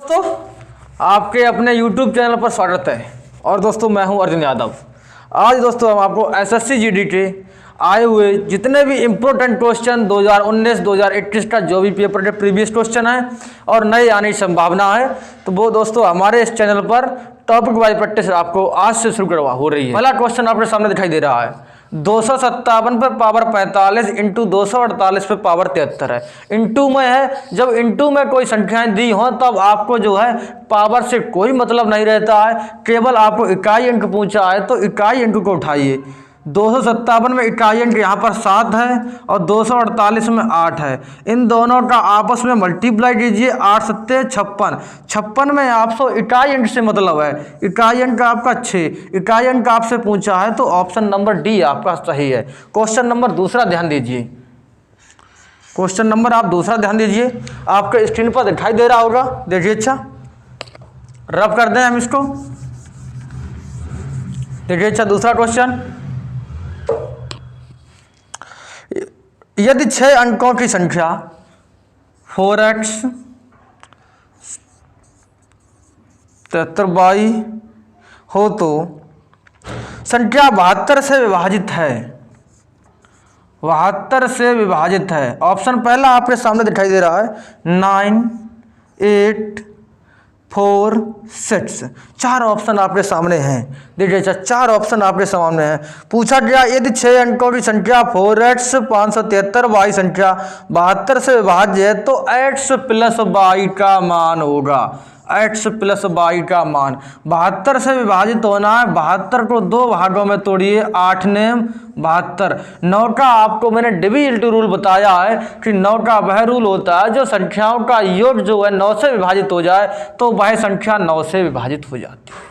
दोस्तों आपके अपने YouTube चैनल पर स्वागत है। और दोस्तों मैं हूं अर्जुन यादव। आज दोस्तों हम आपको SSC GD के आए हुए जितने भी इम्पोर्टेंट क्वेश्चन 2019-2021 का जो भी पेपर के प्रीवियस क्वेश्चन है और नए आने की संभावना है, तो वो दोस्तों हमारे इस चैनल पर टॉपिक वाइज प्रैक्टिस आपको आज से शुरू हो रही है। पहला क्वेश्चन आपके सामने दिखाई दे रहा है, 257 पे पावर 45 इंटू 248 पे पावर 73 है। इंटू में है, जब इंटू में कोई संख्याएं दी हों तब आपको जो है पावर से कोई मतलब नहीं रहता है, केवल आपको इकाई अंक पूछा है तो इकाई अंक को उठाइए। 257 में इकाई अंक यहाँ पर 7 है और 248 में 8 है। इन दोनों का आपस में मल्टीप्लाई कीजिए, 8 सत्ते 56। 56 में आपसे इकाई अंक से मतलब है, इकाई अंक आपका 6, इकाई अंक आपसे पूछा है तो ऑप्शन नंबर डी आपका सही है। क्वेश्चन नंबर दूसरा ध्यान दीजिए, क्वेश्चन नंबर आप दूसरा ध्यान दीजिए, आपके स्क्रीन पर दिखाई दे रहा होगा, देखिए। अच्छा रब कर दें हम इसको, देखिए। अच्छा दूसरा क्वेश्चन, यदि 6 अंकों की संख्या 4x 73y हो तो संख्या 72 से विभाजित है, 72 से विभाजित है। ऑप्शन पहला आपके सामने दिखाई दे रहा है 9, 8, 4, 6। 4 ऑप्शन आपके सामने हैं, देखिए। अच्छा 4 ऑप्शन आपके सामने हैं। पूछा गया यदि 6 अंकों की संख्या 4x 573 y संख्या 72 से विभाज्य है तो x प्लस y का मान होगा, x प्लस y का मान। 72 से विभाजित होना है, 72 को 2 भागों में तोड़िए, 8 नेम 72। 9 का आपको मैंने डिविजिबिलिटी रूल बताया है कि 9 का वह रूल होता है जो संख्याओं का योग जो है 9 से विभाजित हो जाए तो वह संख्या 9 से विभाजित हो जाती है।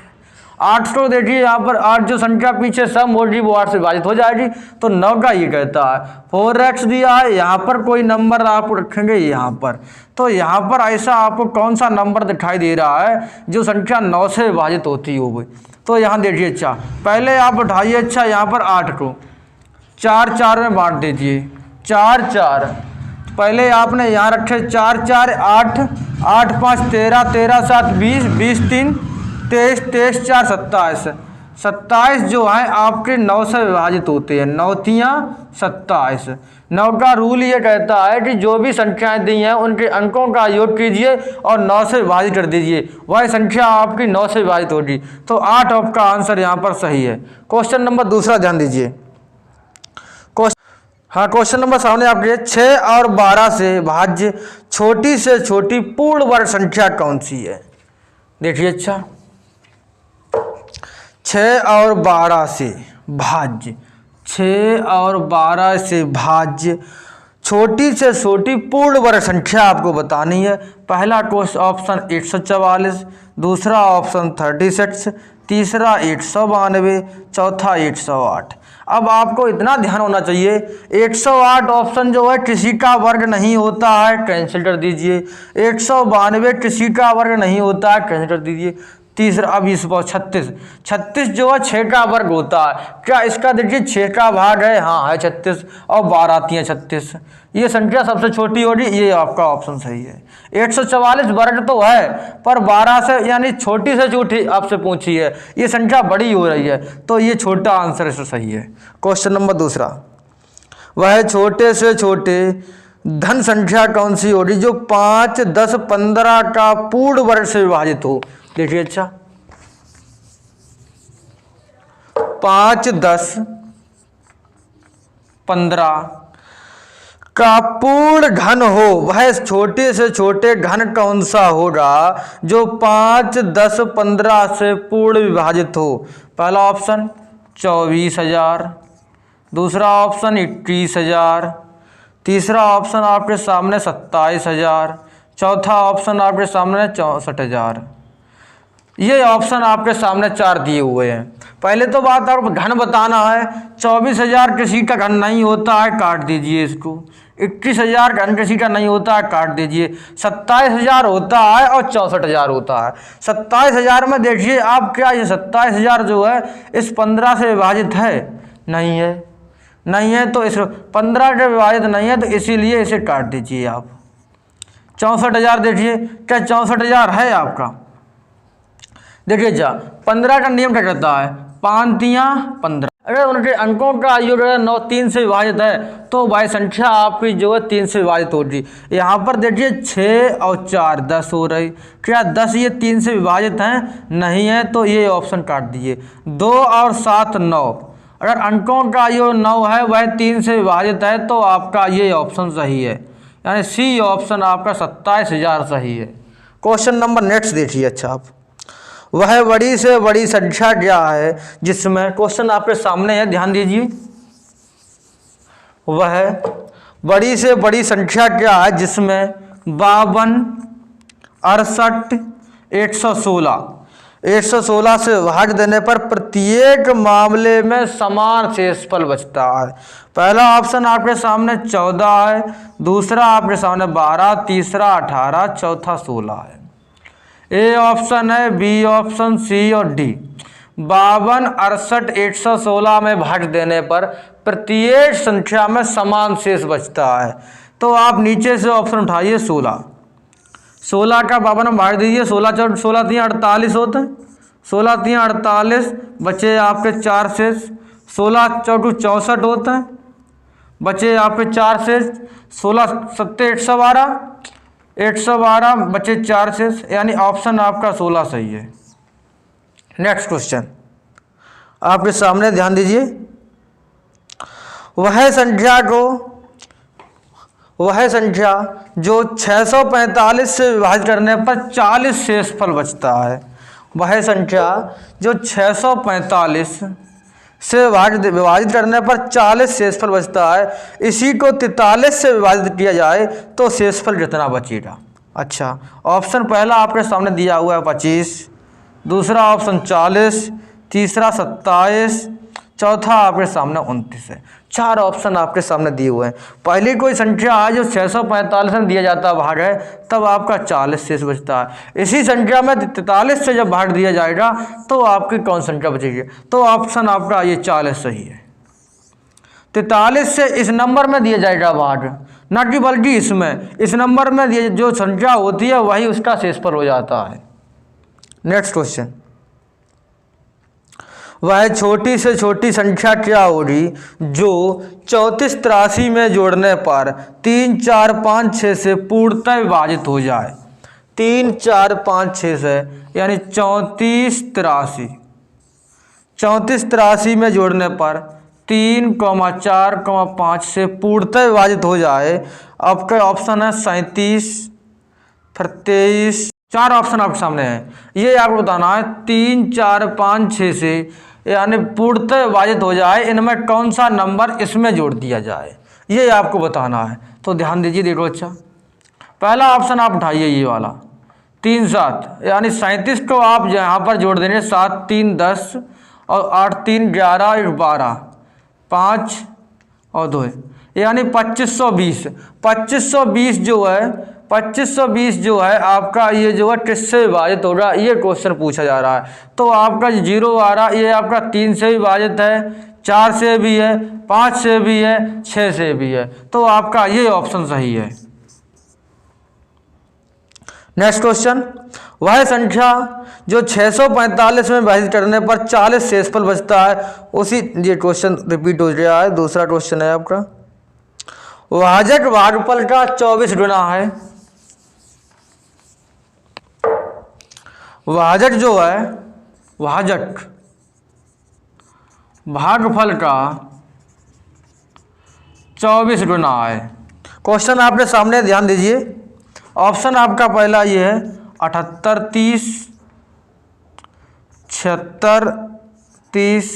8 को देखिए यहाँ पर, 8 जो संख्या पीछे सम होगी वो 8 से विभाजित हो जाएगी, तो 9 का ये कहता है। 4x दिया है, यहाँ पर कोई नंबर आप रखेंगे यहाँ पर, तो यहाँ पर ऐसा आपको कौन सा नंबर दिखाई दे रहा है जो संख्या 9 से विभाजित होती होगी, तो यहाँ देखिए। अच्छा पहले आप उठाइए, अच्छा यहाँ पर 8 को 4 4 में बांट दीजिए, 4 4। पहले आपने यहाँ रखे 4 4 8, 8 5 13, 13 7 20, 20 3 23, 23 4 27। 27 जो है आपके 9 से विभाजित होते हैं, 9 तियाँ 27। 9 का रूल ये कहता है कि जो भी संख्याएं दी हैं उनके अंकों का योग कीजिए और 9 से विभाजित कर दीजिए, वह संख्या आपकी 9 से विभाजित होगी, तो 8 आपका आंसर यहाँ पर सही है। क्वेश्चन नंबर दूसरा ध्यान दीजिए। हाँ क्वेश्चन नंबर सामने आपके, 6 और 12 से भाज्य छोटी से छोटी पूर्ण वर्ग संख्या कौन सी है, देखिए। अच्छा 6 और 12 से भाज्य, 6 और 12 से भाज्य छोटी से छोटी पूर्ण वर्ग संख्या आपको बतानी है। पहला क्वेश्चन ऑप्शन 144, दूसरा ऑप्शन 36, तीसरा 192, चौथा 108। अब आपको इतना ध्यान होना चाहिए, 108 ऑप्शन जो है किसी का वर्ग नहीं होता है, कैंसिल कर दीजिए। 192 किसी का वर्ग नहीं होता है, कैंसिल कर दीजिए। तीसरा अब इस 36, 36 जो है 6 का वर्ग होता है, क्या इसका देखिए 6 का भाग है, हाँ है 36, और 12 आती है 36, ये संख्या सबसे छोटी होगी, ये आपका ऑप्शन सही है। 144 वर्ग तो है पर 12 से यानी छोटी से छोटी आपसे पूछी है, ये संख्या बड़ी हो रही है, तो ये छोटा आंसर इससे सही है। क्वेश्चन नंबर दूसरा, वह छोटे से छोटे धन संख्या कौन सी होगी जो 5, 10, 15 का पूर्ण वर्ग से विभाजित हो, देखिए। अच्छा 5, 10, 15 का पूर्ण घन हो, वह छोटे से छोटे घन कौन सा होगा जो 5, 10, 15 से पूर्ण विभाजित हो। पहला ऑप्शन 24,000, दूसरा ऑप्शन 21,000, तीसरा ऑप्शन आपके सामने 27,000, चौथा ऑप्शन आपके सामने 64,000। ये ऑप्शन आपके सामने 4 दिए हुए हैं। पहले तो बात आपको घन बताना है, 24,000 किसी का घन नहीं होता है, काट दीजिए इसको। 21,000 घन किसी का नहीं होता है, काट दीजिए। 27,000 होता है और 64,000 होता है। 27,000 में देखिए आप, क्या ये 27,000 जो है इस 15 से विभाजित है, नहीं है, नहीं है, तो इस 15 से विभाजित नहीं है, तो इसीलिए इसे काट दीजिए आप। 64,000 देखिए, क्या 64,000 है आपका? देखिए जा 15 का नियम क्या कहता है, 5 तियां 15। अगर उनके अंकों का योग 9 3 से विभाजित है तो भाई संख्या आपकी जो है 3 से विभाजित होगी। यहाँ पर देखिए 6 और 4 10 हो रही, क्या 10 ये 3 से विभाजित हैं? नहीं है, तो ये ऑप्शन काट दिए। 2 और 7 9, अगर अंकों का योग 9 है वह 3 से विभाजित है तो आपका ये ऑप्शन सही है, यानी सी ऑप्शन आपका 27,000 सही है। क्वेश्चन नंबर नेक्स्ट देखिए। अच्छा आप, वह बड़ी से बड़ी संख्या क्या है जिसमें, क्वेश्चन आपके सामने है, ध्यान दीजिए। वह बड़ी से बड़ी संख्या क्या है जिसमें 52 68 116 से भाग देने पर प्रत्येक मामले में समान शेषफल बचता है। पहला ऑप्शन आपके सामने 14 है, दूसरा आपके सामने 12, तीसरा 18, चौथा 16 है। ए ऑप्शन है, बी ऑप्शन, सी और डी। 52 68 116 में भाग देने पर प्रत्येक संख्या में समान शेष बचता है। तो आप नीचे से ऑप्शन उठाइए 16। 16 का 52 में भाग दीजिए, 16 3 48 होते हैं, 16 3 48, बचे आपके 4 शेष, 16 4 64 होते हैं, बचे आपके 4 शेष, 16 7 112, बचे 4 शेष, यानी ऑप्शन आपका 16 सही है। नेक्स्ट क्वेश्चन आपके सामने, ध्यान दीजिए। वह संख्या जो 645 से विभाजित करने पर 40 शेषफल बचता है। वह संख्या जो 645 से विभाजित करने पर 40 शेषफल बचता है, इसी को 43 से विभाजित किया जाए तो शेषफल कितना बचेगा? अच्छा, ऑप्शन पहला आपके सामने दिया हुआ है 25, दूसरा ऑप्शन 40, तीसरा 27, चौथा आपके सामने 29 है। 4 ऑप्शन आपके सामने दिए हुए हैं। पहली कोई संख्या है जो 645 में दिया जाता भाग है, तब आपका 40 शेष बचता है। इसी संख्या में 43 से जब भाग दिया जाएगा तो आपकी कौन संख्या बचेगी? तो ऑप्शन आपका ये 40 सही है। 43 से इस नंबर में दिया जाएगा भाग, ना कि बल्कि इसमें, इस नंबर में जो संख्या होती है वही उसका शेषफल हो जाता है। नेक्स्ट क्वेश्चन, वह छोटी से छोटी संख्या क्या होगी जो 34 83 में जोड़ने पर 3 4 5 6 से पूर्णतः विभाजित हो जाए? 3 4 5 6 से, यानी 34 83 में जोड़ने पर 3 4 5 से पूर्णतः विभाजित हो जाए। आपका ऑप्शन है 37, फिर 23, 4 ऑप्शन आपके सामने हैं, ये आपको बताना है 3 4 5 6 से यानी पूर्णतः विभाजित हो जाए, इनमें कौन सा नंबर इसमें जोड़ दिया जाए, ये आपको बताना है। तो ध्यान दीजिए, देखो। अच्छा, पहला ऑप्शन आप उठाइए ये वाला 3 7, यानी 37 को आप यहाँ पर जोड़ देंगे, 7 3 10 और 8 3 11 12, 5 और 2, यानी 2520। 2520 जो है आपका ये जो है किससे विभाजित होगा, ये क्वेश्चन पूछा जा रहा है। तो आपका 0 आ रहा, ये आपका 3 से विभाजित है, 4 से भी है, 5 से भी है, 6 से भी है, तो आपका ये ऑप्शन सही है। नेक्स्ट क्वेश्चन, वह संख्या जो 645 में विभाजित करने पर 40 शेषफल बचता है, उसी ये क्वेश्चन रिपीट हो गया है। दूसरा क्वेश्चन है आपका, भाजक भागफल का 24 गुना है। भाजक जो है, भाजक भागफल का 24 गुना है। क्वेश्चन आपके सामने, ध्यान दीजिए। ऑप्शन आपका पहला ये है 78 30, 76 30,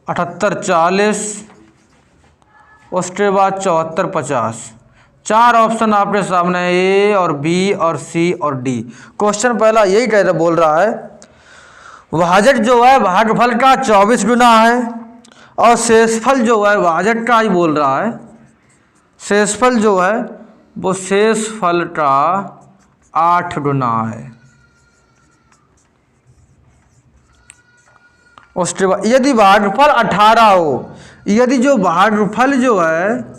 78 40, उसके बाद 74 50। 4 ऑप्शन आपके सामने, ए और बी और सी और डी। क्वेश्चन पहला यही बोल रहा है, भाजक जो है भागफल का 24 गुना है, और शेषफल जो है भाजक का ही बोल रहा है, शेषफल जो है वो शेषफल का 8 गुना है। उसके बाद यदि भागफल 18 हो, यदि जो भागफल जो है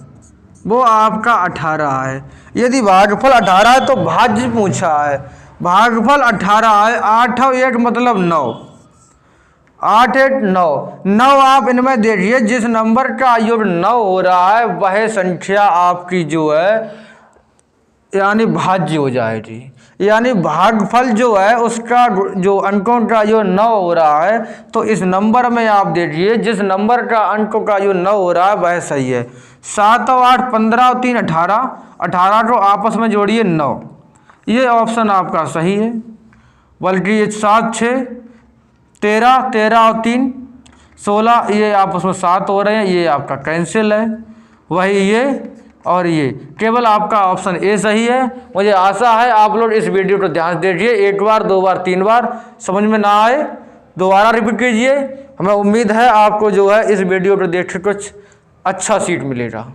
वो आपका 18 है, यदि भागफल 18 है तो भाज्य पूछा है, भागफल 18 है, 8 और 8 मतलब 9, 8 8 9, 9 आप इनमें देखिए जिस नंबर का योग 9 हो रहा है वह संख्या आपकी जो है यानी भाज्य हो जाएगी, यानी भागफल जो है उसका जो अंकों का जो 9 हो रहा है, तो इस नंबर में आप देखिए जिस नंबर का अंकों का जो 9 हो रहा है वह सही है। 7 और 8 15 और 3 18, 18 को आपस में जोड़िए 9, ये ऑप्शन आपका सही है। बल्कि ये 7 6 13, 13 और 3 16, ये आपस में 7 हो रहे हैं, ये आपका कैंसिल है। वही ये और ये, केवल आपका ऑप्शन ए सही है। मुझे आशा है आप लोग इस वीडियो को ध्यान से देखिए, एक बार 2 बार 3 बार समझ में ना आए दोबारा रिपीट कीजिए। हमें उम्मीद है आपको जो है इस वीडियो को देख के कुछ अच्छा सीख मिलेगा।